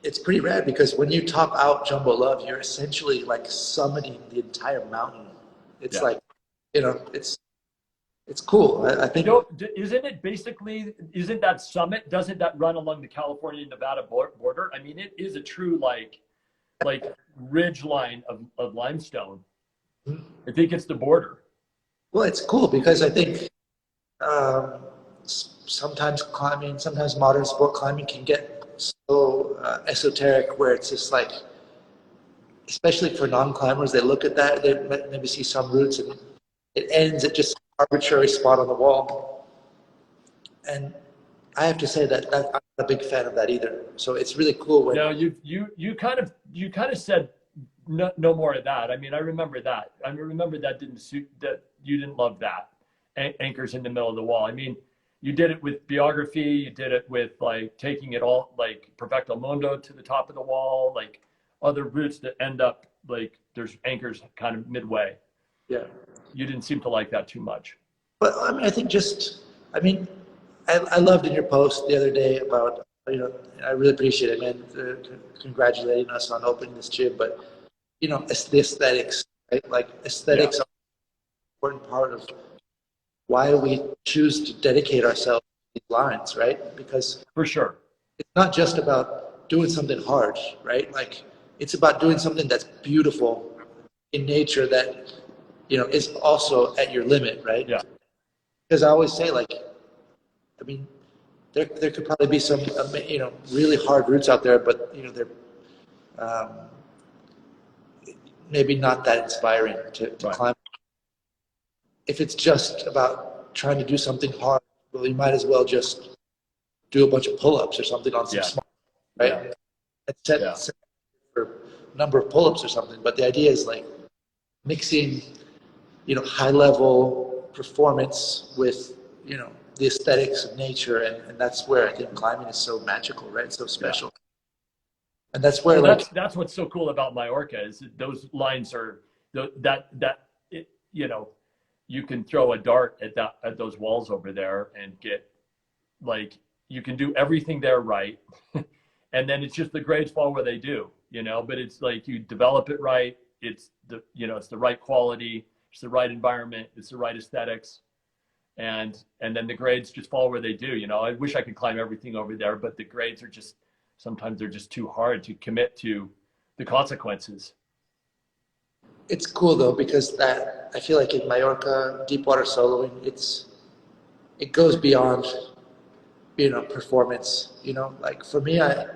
it's pretty rad because when you top out Jumbo Love, you're essentially like summiting the entire mountain. It's like, you know, it's cool. I think. You know, isn't it basically? Isn't that summit? Doesn't that run along the California-Nevada border? I mean, it is a true like ridge line of limestone. I think it's the border. Well, it's cool because I think sometimes modern sport climbing can get so esoteric where it's just like, especially for non-climbers, they look at that, they maybe see some routes and it ends at just an arbitrary spot on the wall. And I have to say that I'm not a big fan of that either. So it's really cool when. No, you kind of said no more of that. I mean, I remember that. I remember that didn't suit, that you didn't love that. Anchors in the middle of the wall. I mean, you did it with biography. You did it with like taking it all like Perfecto Mundo to the top of the wall, like other routes that end up like there's anchors kind of midway. Yeah. You didn't seem to like that too much. But I mean, I think I loved in your post the other day about, you know, I really appreciate it, man, congratulating us on opening this gym, but, you know, it's the aesthetics, right? Like, aesthetics are an important part of why we choose to dedicate ourselves to these lines, right? Because for sure, it's not just about doing something hard, right? Like, it's about doing something that's beautiful in nature that, you know, is also at your limit, right? Yeah. Because I always say, like, I mean, there could probably be some, you know, really hard routes out there, but, you know, they're maybe not that inspiring to climb. If it's just about trying to do something hard, well, you might as well just do a bunch of pull-ups or something on some small, right? Yeah. Set for a number of pull-ups or something. But the idea is like mixing, you know, high-level performance with, you know, the aesthetics of nature, and that's where I think climbing is so magical, right? So special. And that's where, well, that's what's so cool about Mallorca is that those lines are you know, you can throw a dart at those walls over there and get, like, you can do everything there right. and then it's just the grades fall where they do, you know, but it's like you develop it right. It's the, you know, it's the right quality, it's the right environment, it's the right aesthetics. And then the grades just fall where they do. You know, I wish I could climb everything over there, but the grades are just, sometimes they're just too hard to commit to the consequences. It's cool though, because that, I feel like in Mallorca, deep water soloing, it goes beyond, you know, performance. You know, like for me, I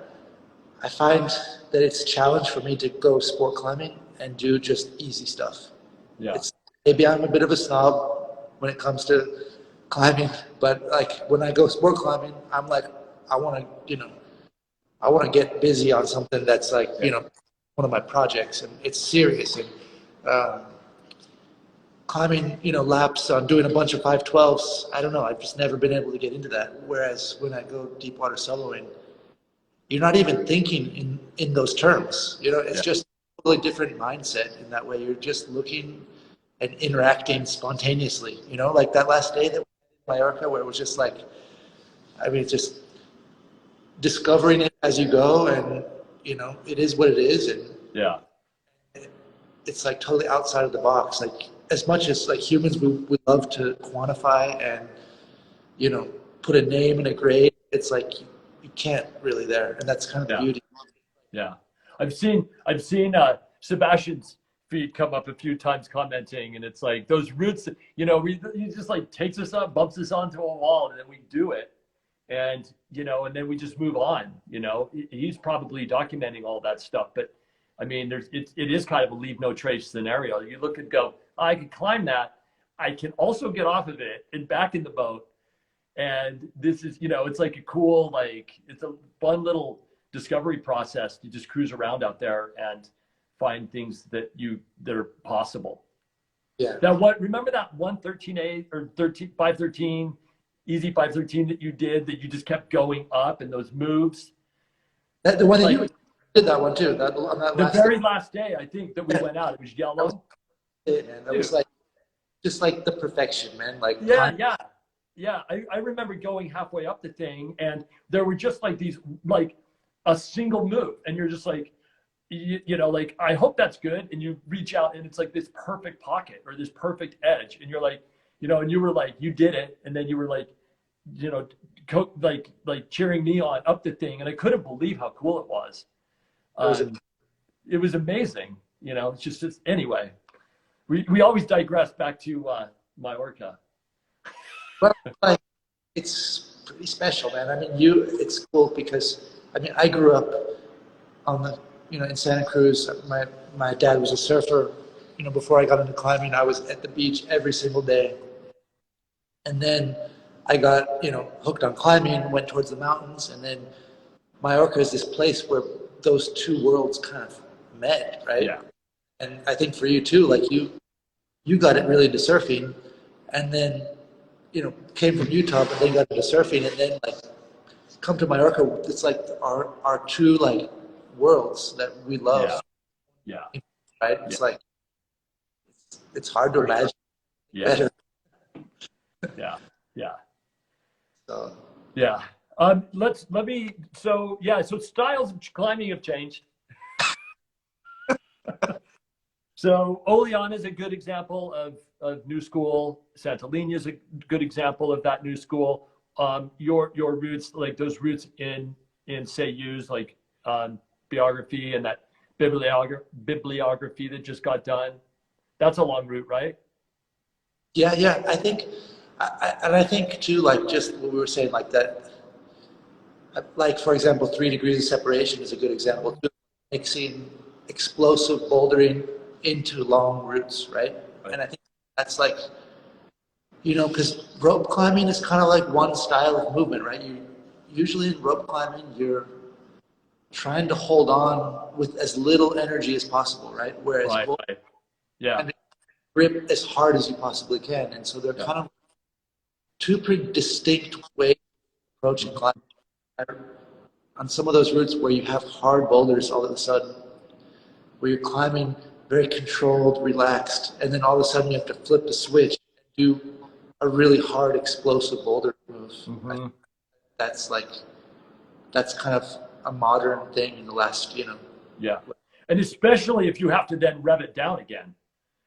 find that it's a challenge for me to go sport climbing and do just easy stuff. Yeah. It's, maybe I'm a bit of a snob when it comes to climbing, but like when I go sport climbing, I'm like, I want to, you know, I want to get busy on something that's like, you know, one of my projects, and it's serious. And climbing, you know, laps on doing a bunch of 512s, I don't know, I've just never been able to get into that. Whereas when I go deep water soloing, you're not even thinking in those terms. You know, it's just a totally different mindset in that way. You're just looking and interacting spontaneously. You know, like that last day that we were in Mallorca, where it was just like, I mean, just discovering it as you go, and you know, it is what it is, and Yeah. it's like totally outside of the box. Like as much as like humans, we love to quantify and, you know, put a name and a grade. It's like you can't really there, and that's kind of the beauty. Yeah. I've seen Sebastian's feed come up a few times commenting, and it's like those roots, you know, he just like takes us up, bumps us onto a wall, and then we do it. And, you know, and then we just move on, you know. He's probably documenting all that stuff, but I mean, it is kind of a leave no trace scenario. You look and go, I can climb that. I can also get off of it and back in the boat. And this is, you know, it's like a cool, like, it's a fun little discovery process to just cruise around out there and find things that are possible. Yeah. Now, remember that 113A or 513, easy 513 that you did, that you just kept going up, and those moves? The one that you did, that one too. On that the very last day, I think, that we went out, it was yellow. That was like, just like the perfection, man. Like Yeah. I remember going halfway up the thing, and there were just like these, like a single move, and you're just like, you know, like, I hope that's good. And you reach out, and it's like this perfect pocket or this perfect edge, and you're like, you know, and you were like, you did it, and then you were like, you know, like cheering me on up the thing, and I couldn't believe how cool it was. It was amazing, you know. It's just anyway. We always digress back to Mallorca. Well, like, it's pretty special, man. I mean, it's cool because, I mean, I grew up on the, you know, in Santa Cruz. My dad was a surfer. You know, before I got into climbing, I was at the beach every single day. And then I got, you know, hooked on climbing, went towards the mountains, and then Mallorca is this place where those two worlds kind of met, right? Yeah. And I think for you too, like you got it really into surfing, and then, you know, came from Utah, but then got into surfing, and then like come to Mallorca. It's like our two like worlds that we love. Yeah. Right. It's like it's hard to imagine better. Yeah. So yeah. So styles of climbing have changed. So Oleana is a good example of new school. Santolina is a good example of that new school. Your roots, like those roots in Sayus, like biography and that bibliography that just got done. That's a long route, right? Yeah. I think, I think too, like just what we were saying, like that. Like for example, 3 degrees of separation is a good example too. Mixing explosive bouldering into long routes, right? And I think that's like, you know, because rope climbing is kind of like one style of movement, right? You usually in rope climbing, you're trying to hold on with as little energy as possible, right? Whereas yeah, grip as hard as you possibly can, and so they're kind of two pretty distinct ways of approaching climbing. On some of those routes where you have hard boulders, all of a sudden, where you're climbing very controlled, relaxed, and then all of a sudden you have to flip the switch and do a really hard, explosive boulder move. Mm-hmm. That's kind of a modern thing in the last, you know. Yeah. And especially if you have to then rev it down again.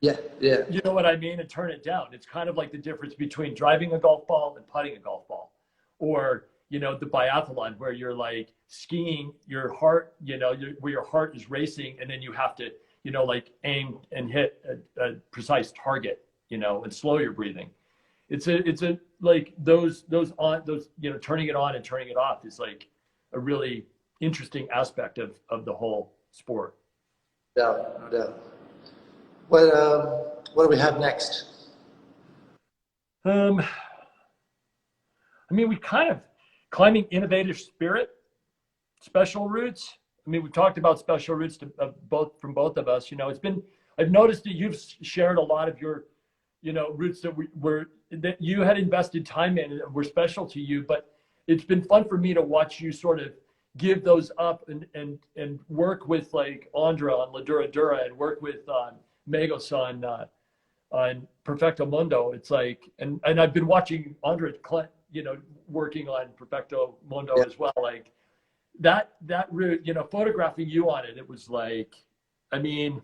Yeah, yeah. You know what I mean? And turn it down. It's kind of like the difference between driving a golf ball and putting a golf ball. Or, you know, the biathlon where you're like skiing, your heart, you know, where your heart is racing, and then you have to, you know, like aim and hit a precise target, you know, and slow your breathing. It's a like those, you know, turning it on and turning it off is like a really interesting aspect of the whole sport. No doubt. What do we have next? I mean, we kind of climbing innovative spirit, special routes. I mean, we've talked about special routes from both of us. You know, I've noticed that you've shared a lot of your, you know, routes that you had invested time in and were special to you. But it's been fun for me to watch you sort of give those up and work with like Andra on La Dura Dura and work with Magos on Perfecto Mundo. It's like, and I've been watching Andra, you know, working on Perfecto Mundo as well. Like that route, you know, photographing you on it, it was like, I mean,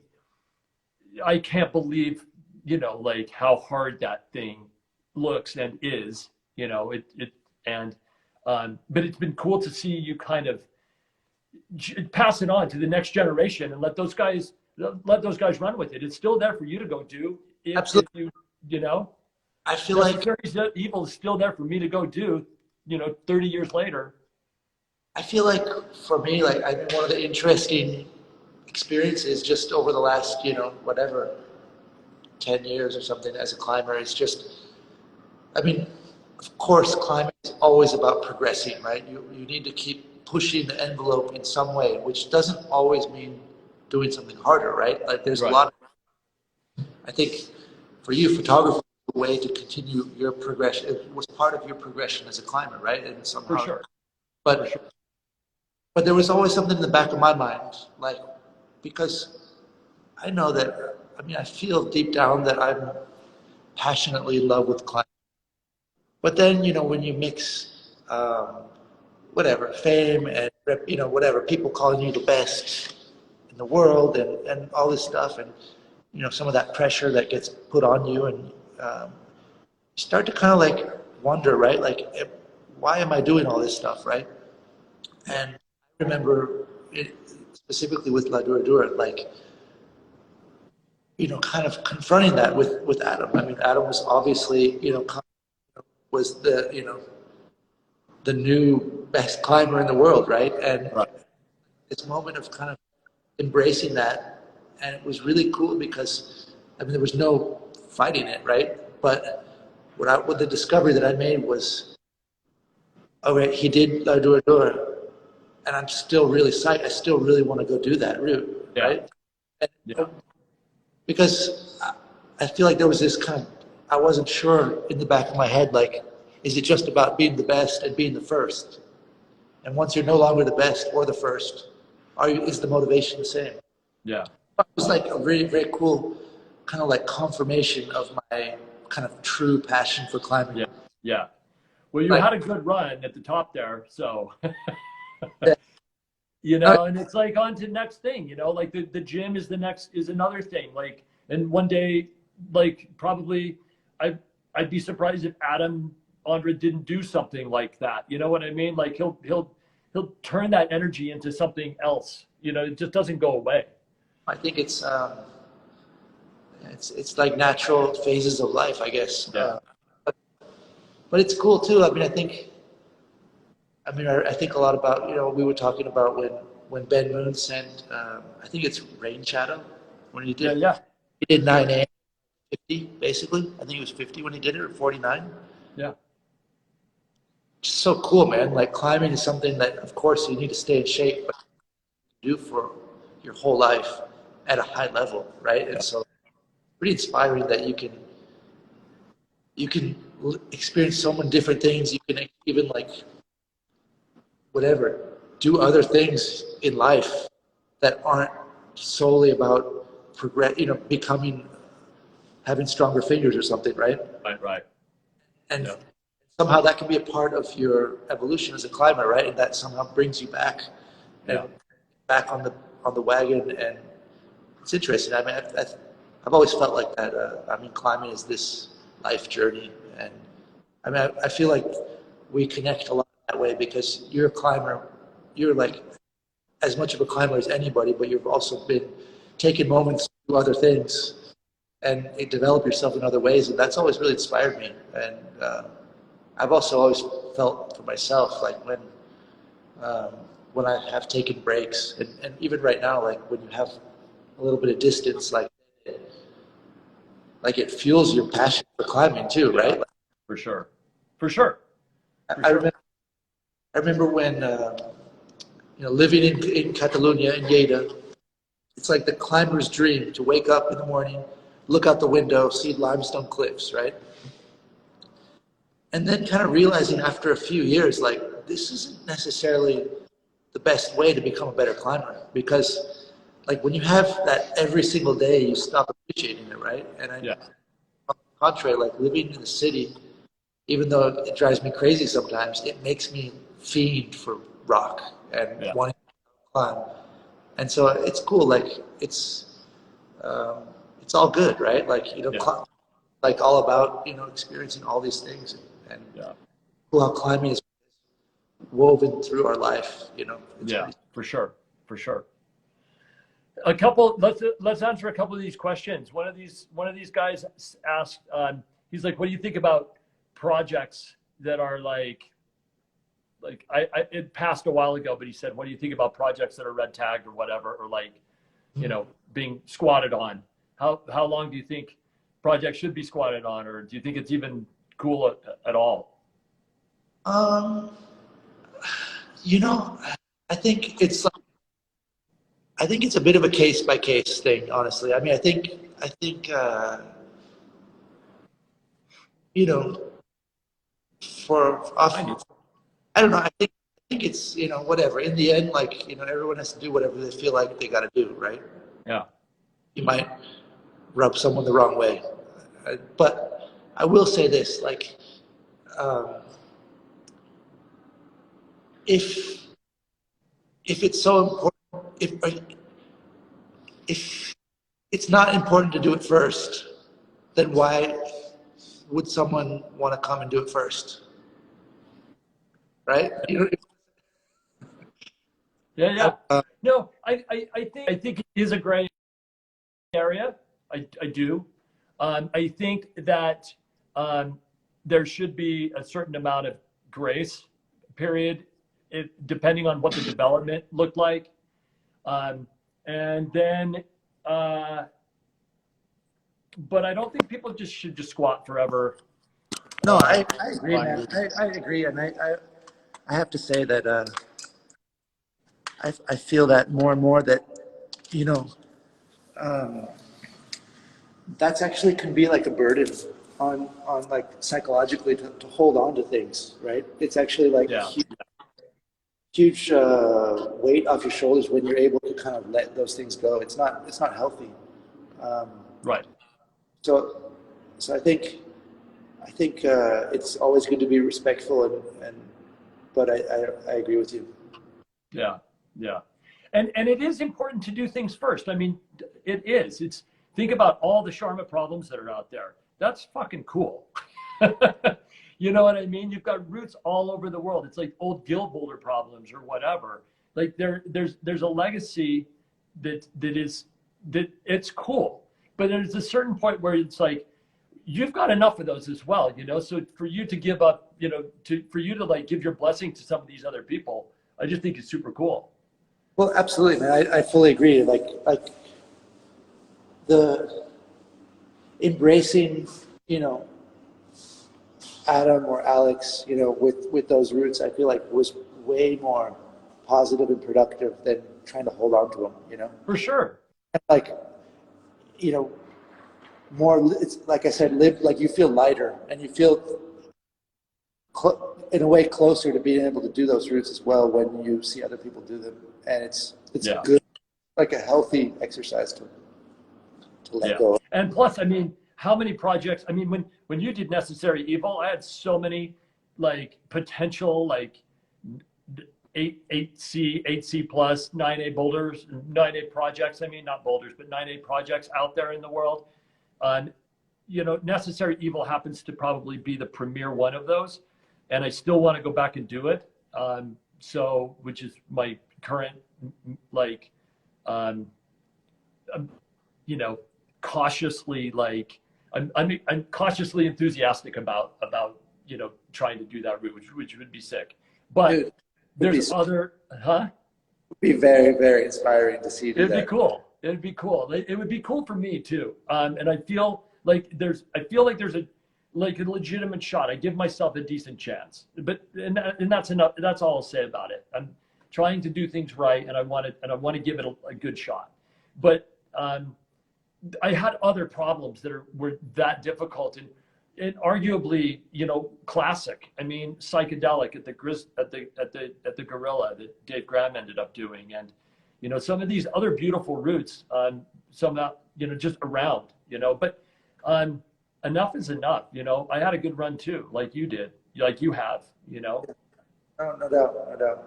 I can't believe, you know, like how hard that thing looks and is, you know, but it's been cool to see you kind of pass it on to the next generation and let those guys run with it. It's still there for you to go do. Absolutely. If you know, I feel like Evil is still there for me to go do, you know, 30 years later. I feel like for me, like I think one of the interesting experiences just over the last, you know, whatever, 10 years or something as a climber is just, I mean, of course, climbing is always about progressing, right? You need to keep pushing the envelope in some way, which doesn't always mean doing something harder, right? Like there's a lot of, I think for you, photography, a way to continue your progression. It was part of your progression as a climber, right? And somehow, For sure. But there was always something in the back of my mind, like, because I know that, I mean, I feel deep down that I'm passionately in love with climbing. But then, you know, when you mix, whatever, fame and, you know, whatever, people calling you the best in the world and all this stuff, and, you know, some of that pressure that gets put on you, and you start to kind of like wonder, right? Like, why am I doing all this stuff, right? And I remember specifically with La Dura Dura, like, you know, kind of confronting that with Adam. I mean, Adam was obviously, you know, was the, you know, the new best climber in the world, right? And this moment of kind of embracing that, and it was really cool because, I mean, there was no fighting it, right? But what the discovery that I made was, all right, he did La Dura Dura, and I'm still really psyched. I still really want to go do that route, right? And, because I feel like there was this kind of, I wasn't sure in the back of my head, like, is it just about being the best and being the first? And once you're no longer the best or the first, is the motivation the same? Yeah. It was like a really, very cool kind of like confirmation of my kind of true passion for climbing. Yeah. Yeah. Well, you had a good run at the top there, so you know, and it's like on to the next thing, you know, like the gym is another thing. Like, and one day, like probably I'd be surprised if Andre didn't do something like that. You know what I mean? Like he'll turn that energy into something else. You know, it just doesn't go away. I think it's like natural phases of life, I guess. Yeah. But it's cool too. I mean, I think a lot about, you know, we were talking about when Ben Moon sent, I think it's Rain Shadow, when he did, he did 9A, 50 basically. I think it was 50 when he did it, or 49. Yeah. Just so cool, man. Like climbing is something that, of course, you need to stay in shape, but you do for your whole life at a high level, right? And so, pretty inspiring that you can experience so many different things. You can even like whatever, do other things in life that aren't solely about becoming, having stronger fingers or something, right? Right. And somehow that can be a part of your evolution as a climber, right? And that somehow brings you back and Yeah. back on the wagon. And it's interesting. I mean, I've always felt like that. I mean, climbing is this life journey, and I mean, I feel like we connect a lot that way because you're a climber. You're like as much of a climber as anybody, but you've also been taking moments to do other things and develop yourself in other ways, and that's always really inspired me. And I've also always felt for myself like when I have taken breaks, and even right now, like when you have a little bit of distance, like it fuels your passion for climbing too, right? Like, For sure. For sure. For I sure. remember when living in Catalonia in Lleida, it's like the climber's dream to wake up in the morning, look out the window, see limestone cliffs, right? And then kind of realizing after a few years, like this isn't necessarily the best way to become a better climber because like when you have that every single day, you stop appreciating it, right? And on Yeah. the contrary, like living in the city, even though it drives me crazy sometimes, it makes me fiend for rock and Yeah. wanting to climb. And so it's cool. Like um, it's all good, right? Like Yeah. like all about experiencing all these things, and Yeah. cool how climbing is woven through our life. It's Yeah. pretty. For sure. For sure. A couple. Let's answer a couple of these questions. One of these guys asked. He's like, "What do you think about projects that are like it passed a while ago, but he said, what do you think about projects that are red tagged or whatever, or like, being squatted on? How long do you think projects should be squatted on, or do you think it's even cool at all?" Um, you know, I think it's I think it's a bit of a case by case thing, honestly. I mean, I think you know, for I do. I don't know. I think it's whatever. In the end, like everyone has to do whatever they feel like they got to do, right? Yeah. You might rub someone the wrong way, but I will say this: like, um, if it's so important, if it's not important to do it first, then why would someone want to come and do it first, right? Yeah. I, Yeah. No, I think it is a gray area. I do. I think that um, there should be a certain amount of grace period, depending on what the development looked like. Um, and then, but I don't think people should just squat forever. no, Uh, I agree, Climb man. routes. I agree, and I have to say that I feel that more and more that you know um, that's actually can be like a burden on like psychologically to hold on to things, right? It's actually like a Yeah. huge weight off your shoulders when you're able to kind of let those things go. It's not healthy. Um, Right. so so I think it's always good to be respectful and but I agree with you. Yeah. Yeah. And it is important to do things first. I mean, it is. Think about all the Sharma problems that are out there. That's fucking cool. You know what I mean? You've got roots all over the world. It's like old gill boulder problems or whatever. Like there's a legacy that it's cool. But there's a certain point where it's like you've got enough of those as well, So for you to give up, for you to like give your blessing to some of these other people, I just think it's super cool. Well, absolutely, man. I fully agree. Like the embracing, you know, Adam or Alex, with those roots, I feel like was way more positive and productive than trying to hold on to them. For sure. Like, you know, more. It's like I said, live like you feel lighter and you feel in a way closer to being able to do those roots as well when you see other people do them, and it's Yeah. good, like a healthy exercise to let Yeah. go. And plus, I mean, how many projects? I mean, when you did Necessary Evil, I had so many like potential like 8C plus, 9A boulders, 9A projects. I mean, not boulders, but 9A projects out there in the world. Necessary Evil happens to probably be the premier one of those, and I still want to go back and do it. Which is my current, like, cautiously, like, I'm cautiously enthusiastic about trying to do that route, which would be sick. But Dude, there's other, huh? It'd be very, very inspiring to see you do It'd that. be cool. It'd be cool. It would be cool for me too. And I feel like there's a legitimate shot. I give myself a decent chance. And that's enough. That's all I'll say about it. I'm trying to do things right, and I want to give it a good shot. But I had other problems that were that difficult and arguably, classic. I mean, psychedelic at the Gorilla that Dave Graham ended up doing, and some of these other beautiful routes, some just around, but enough is enough. I had a good run too, like you did, like you have. No, no doubt, no doubt.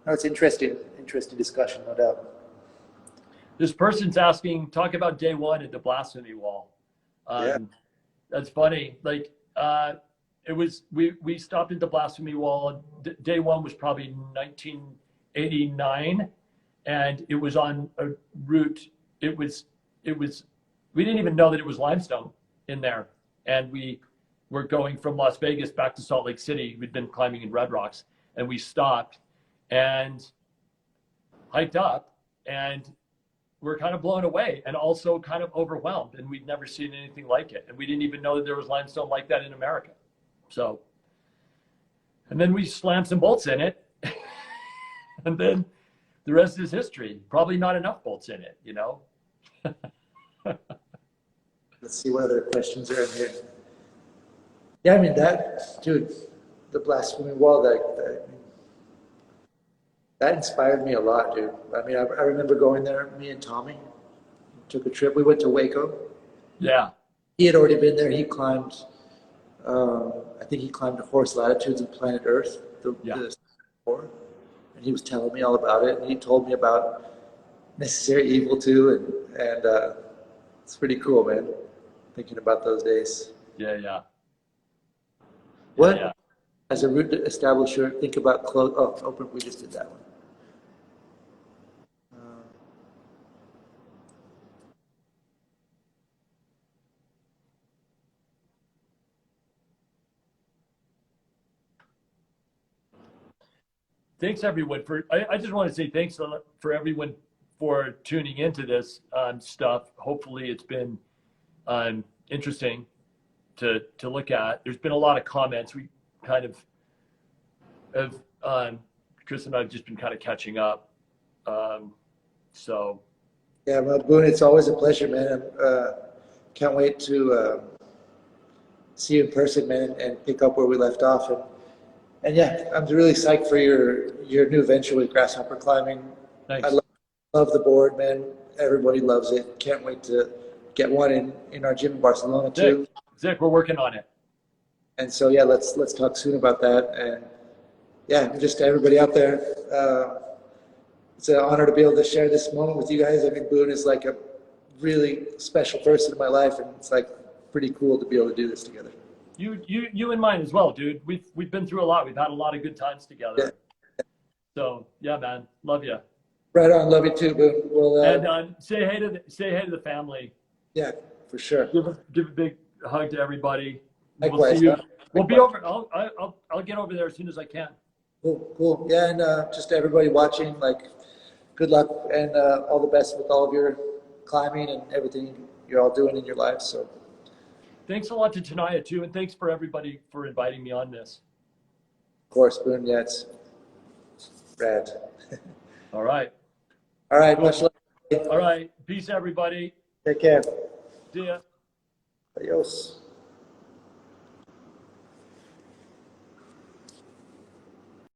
No, it's interesting discussion, no doubt. This person's asking, talk about day one at the Blasphemy Wall. That's funny. Like, we stopped at the Blasphemy Wall. Day one was probably 1989, and it was on a route. We didn't even know that it was limestone in there, and we were going from Las Vegas back to Salt Lake City. We'd been climbing in Red Rocks, and we stopped and hiked up, and we're kind of blown away and also kind of overwhelmed, and we'd never seen anything like it. And we didn't even know that there was limestone like that in America. So, and then we slammed some bolts in it and then the rest is history. Probably not enough bolts in it, Let's see what other questions are in here. Yeah, I mean, dude, the Blasphemy Wall, that inspired me a lot, dude. I mean, I remember going there, me and Tommy took a trip. We went to Waco. Yeah. He had already been there. He climbed, I think he climbed the Horse Latitudes of planet Earth, the and he was telling me all about it. And he told me about Necessary Evil too. And it's pretty cool, man, thinking about those days. Yeah. What? Yeah. As a route establisher, think about open. We just did that one. Thanks everyone I just want to say thanks for everyone for tuning into this stuff. Hopefully it's been interesting to look at. There's been a lot of comments. We kind of Chris and I have just been kind of catching up. So. Yeah, well, Boone, it's always a pleasure, man. Can't wait to see you in person, man, and pick up where we left off. And yeah, I'm really psyched for your new venture with grasshopper climbing. Thanks. I love the board, man. Everybody loves it. Can't wait to get one in our gym in Barcelona too. Zick, we're working on it. And so yeah, let's talk soon about that. And yeah, just to everybody out there, it's an honor to be able to share this moment with you guys. I mean, Boone is like a really special person in my life, and it's like pretty cool to be able to do this together. You and mine as well, dude. We've been through a lot. We've had a lot of good times together. Yeah. So yeah, man, love you. Right on, love you too, Boone. Well, and say hey to the family. Yeah, for sure. Give a big hug to everybody. Likewise, we'll see you. We'll be over. I'll get over there as soon as I can. Cool. Yeah, and just everybody watching, like, good luck and all the best with all of your climbing and everything you're all doing in your lives. So. Thanks a lot to Tanaya too, and thanks for everybody for inviting me on this. Of course, Boone. Yeah, it's rad. All right. All right. Cool. Much love. All right. Peace, everybody. Take care. See ya. Adios.